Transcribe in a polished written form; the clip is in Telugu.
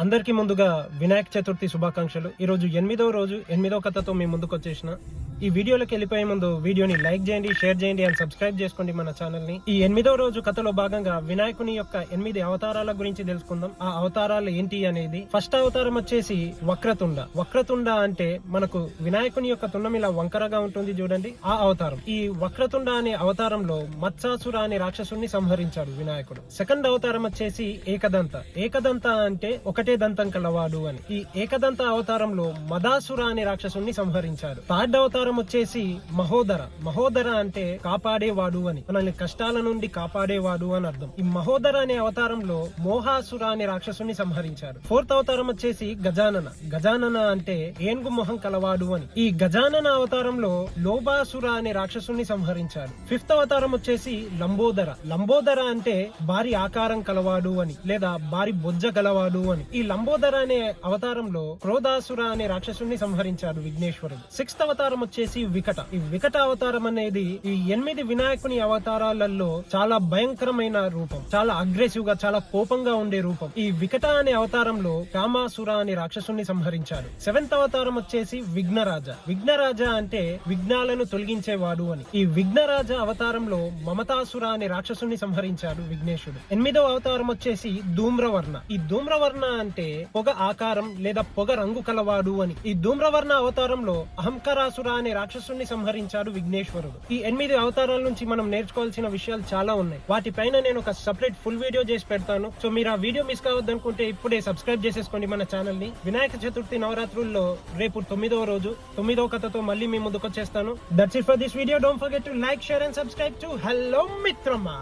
అందరికీ ముందుగా వినాయక చతుర్థి శుభాకాంక్షలు. ఈ రోజు 8వ రోజు 8వ కథతో మీ ముందుకు వచ్చేసిన. ఈ వీడియోలోకి వెళ్ళిపోయే ముందు వీడియోని లైక్ చేయండి, షేర్ చేయండి అండ్ సబ్స్క్రైబ్ చేసుకోండి మన ఛానల్ ని. ఈ 8వ రోజు కథలో భాగంగా వినాయకుని యొక్క 8 అవతారాల గురించి తెలుసుకుందాం. ఆ అవతారాలు ఏంటి అనేది. ఫస్ట్ అవతారం వచ్చేసి వక్రతుండ. వక్రతుండ అంటే మనకు వినాయకుని యొక్క తుండం ఇలా వంకరగా ఉంటుంది చూడండి, ఆ అవతారం. ఈ వక్రతుండ అనే అవతారంలో మత్సాసుర అనే రాక్షసుని సంహరించాడు వినాయకుడు. సెకండ్ అవతారం వచ్చేసి ఏకదంత. ఏకదంత అంటే ఒకటే దంతం కలవాడు అని. ఈ ఏకదంత అవతారంలో మదాసుర అనే రాక్షసుని సంహరించాడు. థర్డ్ అవతారం వచ్చేసి మహోదర. మహోదర అంటే కాపాడేవాడు అని, మనల్ని కష్టాల నుండి కాపాడేవాడు అని అర్థం. ఈ మహోదర అనే అవతారంలో మోహాసుర అనే రాక్షసుని సంహరించాడు. ఫోర్త్ అవతారం వచ్చేసి గజానన. గజానన అంటే ఏనుగు మొహం కలవాడు అని. ఈ గజానన అవతారంలో లోబాసుర అనే రాక్షసుని సంహరించాడు. ఫిఫ్త్ అవతారం వచ్చేసి లంబోదర. లంబోదర అంటే భారీ ఆకారం కలవాడు అని, లేదా భారీ బొజ్జ గలవాడు అని. ఈ లంబోదర అనే అవతారంలో క్రోధాసుర అనే రాక్షసుని సంహరించాడు విఘ్నేశ్వరుడు. సిక్స్త్ అవతారం వచ్చేసి వికట. ఈ వికట అవతారం అనేది ఈ 8 వినాయకుని అవతారాలలో చాలా భయంకరమైన రూపం, చాలా అగ్రెసివ్ గా, చాలా కోపంగా ఉండే రూపం. ఈ వికట అనే అవతారంలో కామాసుర అనే రాక్షసుని సంహరించాడు. సెవెంత్ అవతారం వచ్చేసి విఘ్నరాజ. విఘ్నరాజ అంటే విఘ్నాలను తొలగించేవాడు అని. ఈ విఘ్నరాజ అవతారంలో మమతాసుర అనే రాక్షసుని సంహరించాడు విఘ్నేశుడు. 8వ అవతారం వచ్చేసి ధూమ్రవర్ణ. ఈ ధూమ్రవర్ణ అంటే పొగ ఆకారం లేదా పొగ రంగు కలవాడు అని. ఈ ధూమ్రవర్ణ అవతారంలో అహంకారాసుర అనే రాక్షసుని సంహరించాడు విఘ్నేశ్వరుడు. ఈ 8 అవతారాల నుంచి మనం నేర్చుకోవాల్సిన విషయాలు చాలా ఉన్నాయి. వాటిపైన నేను ఒక సెపరేట్ ఫుల్ వీడియో చేసి పెడతాను. సో మీరు ఆ వీడియో మిస్ కావద్దనుకుంటే ఇప్పుడే సబ్స్క్రైబ్ చేసేసుకోండి మన ఛానల్ ని. వినాయక చతుర్థి నవరాత్రుల్లో రేపు 9వ రోజు 9వ కథతో మళ్ళీ మీ ముందుకు వచ్చేస్తాను. That's it for this video. Don't forget to like, share and subscribe to hello మిత్రమా.